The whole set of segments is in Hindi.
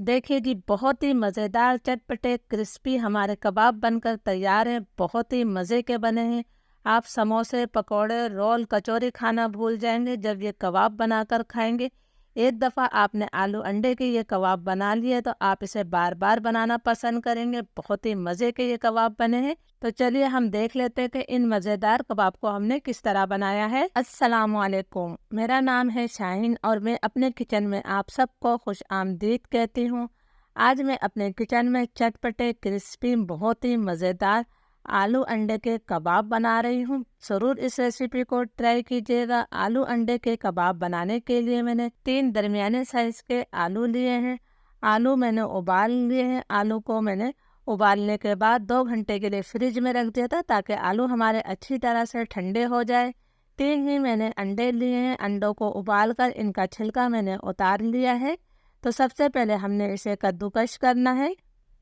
देखिए जी, बहुत ही मज़ेदार चटपटे क्रिस्पी हमारे कबाब बनकर तैयार हैं। बहुत ही मज़े के बने हैं। आप समोसे, पकौड़े, रोल, कचौरी खाना भूल जाएंगे जब ये कबाब बनाकर खाएंगे। एक दफ़ा आपने आलू अंडे के ये कबाब बना लिए तो आप इसे बार बार बनाना पसंद करेंगे। बहुत ही मज़े के ये कबाब बने हैं। तो चलिए हम देख लेते हैं कि इन मज़ेदार कबाब को हमने किस तरह बनाया है। अस्सलाम वालेकुम, मेरा नाम है शाहीन और मैं अपने किचन में आप सबको खुश आमदीद कहती हूँ। आज मैं अपने किचन में चटपटे क्रिस्पी बहुत ही मज़ेदार आलू अंडे के कबाब बना रही हूँ। ज़रूर इस रेसिपी को ट्राई कीजिएगा। आलू अंडे के कबाब बनाने के लिए मैंने 3 दरमियाने साइज़ के आलू लिए हैं। आलू मैंने उबाल लिए हैं। आलू को मैंने उबालने के बाद 2 घंटे के लिए फ्रिज में रख दिया था ताकि आलू हमारे अच्छी तरह से ठंडे हो जाए। 3 ही मैंने अंडे लिए हैं। अंडों को उबाल कर इनका छिलका मैंने उतार लिया है। तो सबसे पहले हमने इसे कद्दूकश करना है।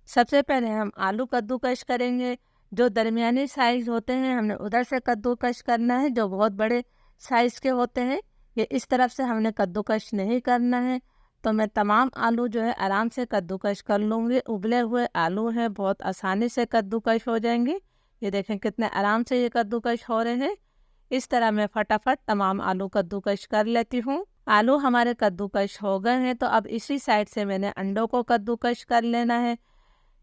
सबसे पहले हम आलू कद्दूकश करेंगे। जो दरमियानी साइज़ होते हैं हमने उधर से कद्दूकश करना है। जो बहुत बड़े साइज़ के होते हैं ये इस तरफ से हमने कद्दूकश नहीं करना है। तो मैं तमाम आलू जो है आराम से कद्दूकश कर लूँगी। उबले हुए आलू हैं, बहुत आसानी से कद्दूकश हो जाएंगे। ये देखें कितने आराम से ये कद्दूकश हो रहे हैं। इस तरह मैं फटाफट तमाम आलू कद्दूकश कर लेती हूँ। आलू हमारे कद्दूकश हो गए हैं तो अब इसी साइड से मैंने अंडों को कद्दूकश कर लेना है।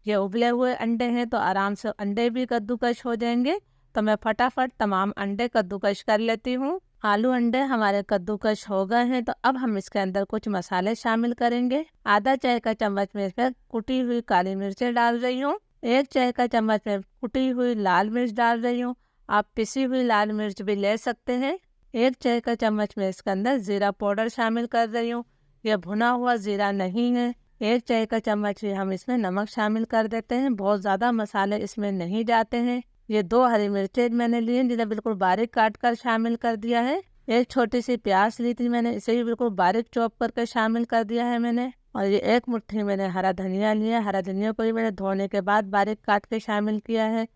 ये उबले हुए अंडे हैं तो आराम से अंडे भी कद्दूकश हो जाएंगे। तो मैं फटाफट तमाम अंडे कद्दूकश कर लेती हूँ। आलू अंडे हमारे कद्दूकश हो गए हैं तो अब हम इसके अंदर कुछ मसाले शामिल करेंगे। आधा चाय का चम्मच में इसमें कुटी हुई काली मिर्चें डाल रही हूँ। 1 चाय का चम्मच में कुटी हुई लाल मिर्च डाल रही हूँ। आप पिसी हुई लाल मिर्च भी ले सकते हैं। 1 चाय का चम्मच में इसके अंदर ज़ीरा पाउडर शामिल कर रही हूँ। यह भुना हुआ ज़ीरा नहीं है। 1 चाय का चम्मच ही हम इसमें नमक शामिल कर देते हैं। बहुत ज़्यादा मसाले इसमें नहीं जाते हैं। ये 2 हरी मिर्चें मैंने ली हैं जिन्हें बिल्कुल बारीक काट कर शामिल कर दिया है। एक छोटी सी प्याज ली थी मैंने, इसे भी बिल्कुल बारीक चॉप करके शामिल कर दिया है मैंने। और ये 1 मुट्ठी मैंने हरा धनिया लिया। हरा धनिया को भी मैंने धोने के बाद बारीक काट के शामिल किया है।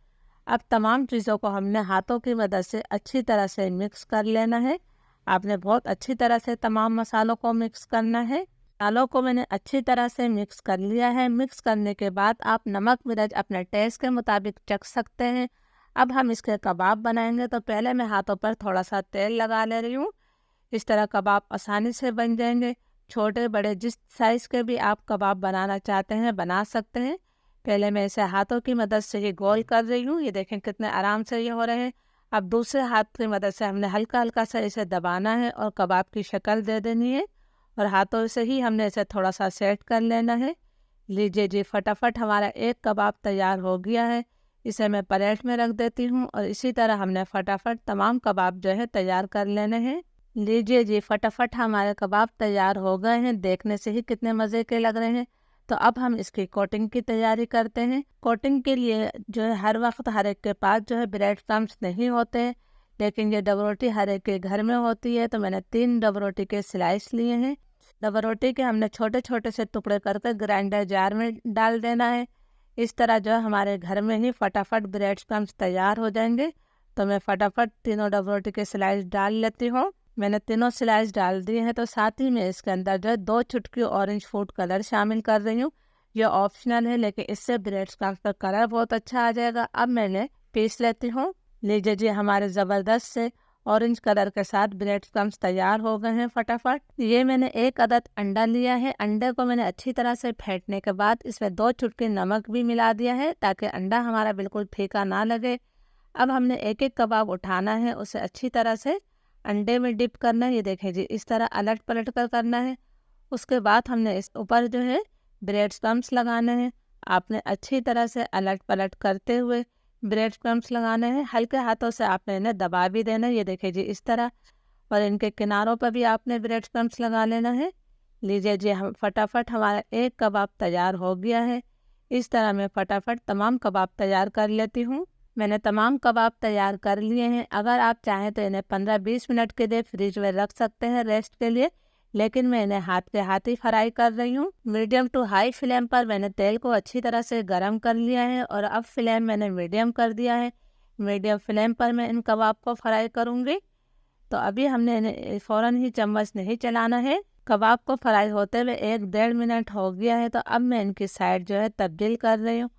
अब तमाम चीज़ों को हमने हाथों की मदद से अच्छी तरह से मिक्स कर लेना है। आपने बहुत अच्छी तरह से तमाम मसालों को मिक्स करना है। मसालों को मैंने अच्छी तरह से मिक्स कर लिया है। मिक्स करने के बाद आप नमक मिर्च अपने टेस्ट के मुताबिक चख सकते हैं। अब हम इसके कबाब बनाएंगे तो पहले मैं हाथों पर थोड़ा सा तेल लगा ले रही हूँ। इस तरह कबाब आसानी से बन जाएंगे। छोटे बड़े जिस साइज़ के भी आप कबाब बनाना चाहते हैं बना सकते हैं। पहले मैं इसे हाथों की मदद से ही गोल कर रही हूँ। ये देखें कितने आराम से ये हो रहे हैं। अब दूसरे हाथ की मदद से हमने हल्का हल्का सा इसे दबाना है और कबाब की शक्ल दे देनी है और हाथों से ही हमने इसे थोड़ा सा सेट कर लेना है। लीजिए जी, फटाफट हमारा एक कबाब तैयार हो गया है। इसे मैं प्लेट में रख देती हूँ और इसी तरह हमने फटाफट तमाम कबाब जो है तैयार कर लेने हैं। लीजिए जी, फटाफट हमारे कबाब तैयार हो गए हैं। देखने से ही कितने मज़े के लग रहे हैं। तो अब हम इसकी कोटिंग की तैयारी करते हैं। कोटिंग के लिए जो है हर वक्त हर एक के पास जो है ब्रेड क्रम्स नहीं होते हैं, लेकिन ये डबल रोटी हर एक के घर में होती है। तो मैंने 3 डबल रोटी के स्लाइस लिए हैं। डबल रोटी के हमने छोटे छोटे से टुकड़े करके ग्राइंडर जार में डाल देना है। इस तरह जो है हमारे घर में ही फटाफट ब्रेड क्रम्स तैयार हो जाएंगे। तो मैं फटाफट तीनों डबल रोटी के स्लाइस डाल लेती हूँ। मैंने तीनों स्लाइस डाल दिए हैं तो साथ ही में इसके अंदर जो है 2 चुटकी ऑरेंज फूड कलर शामिल कर रही हूँ। यह ऑप्शनल है लेकिन इससे ब्रेड क्रम्स का कलर बहुत अच्छा आ जाएगा। अब मैंने पीस लेती हूँ। लीजिए जी, हमारे ज़बरदस्त से ऑरेंज कलर के साथ ब्रेड क्रम्स तैयार हो गए हैं। फटाफट ये मैंने 1 अदद अंडा लिया है। अंडे को मैंने अच्छी तरह से फेंटने के बाद इसमें 2 चुटकी नमक भी मिला दिया है ताकि अंडा हमारा बिल्कुल फीका ना लगे। अब हमने एक एक कबाब उठाना है, उसे अच्छी तरह से अंडे में डिप करना है। ये देखें जी, इस तरह अलट पलट कर करना है। उसके बाद हमने इस ऊपर जो है ब्रेड क्रम्स लगाने हैं। आपने अच्छी तरह से अलट पलट करते हुए ब्रेड क्रम्स लगाने हैं। हल्के हाथों से आपने इन्हें दबा भी देना है। ये देखिए जी, इस तरह। और इनके किनारों पर भी आपने ब्रेड क्रम्स लगा लेना है। लीजिए जी, हम फटाफट हमारा एक कबाब तैयार हो गया है। इस तरह मैं फटाफट तमाम कबाब तैयार कर लेती हूँ। मैंने तमाम कबाब तैयार कर लिए हैं। अगर आप चाहें तो इन्हें 15-20 मिनट के लिए फ्रिज में रख सकते हैं रेस्ट के लिए, लेकिन मैं इन्हें हाथ के हाथ ही फ्राई कर रही हूँ। मीडियम टू हाई फ्लेम पर मैंने तेल को अच्छी तरह से गर्म कर लिया है और अब फ्लेम मैंने मीडियम कर दिया है। मीडियम फ्लेम पर मैं इन कबाब को फ्राई करूँगी। तो अभी हमने इन्हें फ़ौरन ही चम्मच नहीं चलाना है। कबाब को फ्राई होते हुए 1-1.5 मिनट हो गया है, तो अब मैं इनकी साइड जो है तब्दील कर रही हूँ।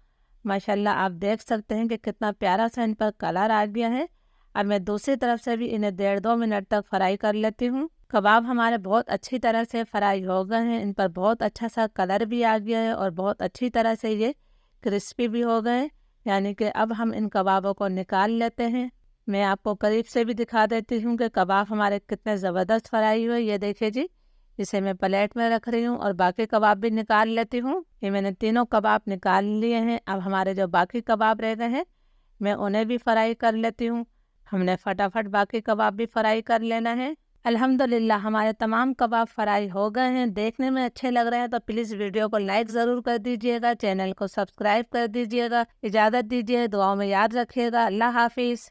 माशाल्लाह आप देख सकते हैं कि कितना प्यारा सा इन पर कलर आ गया है। अब मैं दूसरी तरफ से भी इन्हें 1.5-2 मिनट तक फ्राई कर लेती हूँ। कबाब हमारे बहुत अच्छी तरह से फ्राई हो गए हैं, इन पर बहुत अच्छा सा कलर भी आ गया है और बहुत अच्छी तरह से ये क्रिस्पी भी हो गए हैं। यानी कि अब हम इन कबाबों को निकाल लेते हैं। मैं आपको करीब से भी दिखा देती हूँ कि कबाब हमारे कितने ज़बरदस्त फ्राई हुए। ये देखिए जी, इसे मैं प्लेट में रख रही हूँ और बाकी कबाब भी निकाल लेती हूँ। ये मैंने तीनों कबाब निकाल लिए हैं। अब हमारे जो बाकी कबाब रह गए हैं मैं उन्हें भी फ्राई कर लेती हूँ। हमने फटाफट बाकी कबाब भी फ्राई कर लेना है। अल्हम्दुलिल्लाह हमारे तमाम कबाब फ्राई हो गए हैं, देखने में अच्छे लग रहे हैं, तो प्लीज़ वीडियो को लाइक ज़रूर कर दीजिएगा, चैनल को सब्सक्राइब कर दीजिएगा। इजाज़त दीजिए, दुआओं में याद रखिएगा। अल्लाह हाफिज़।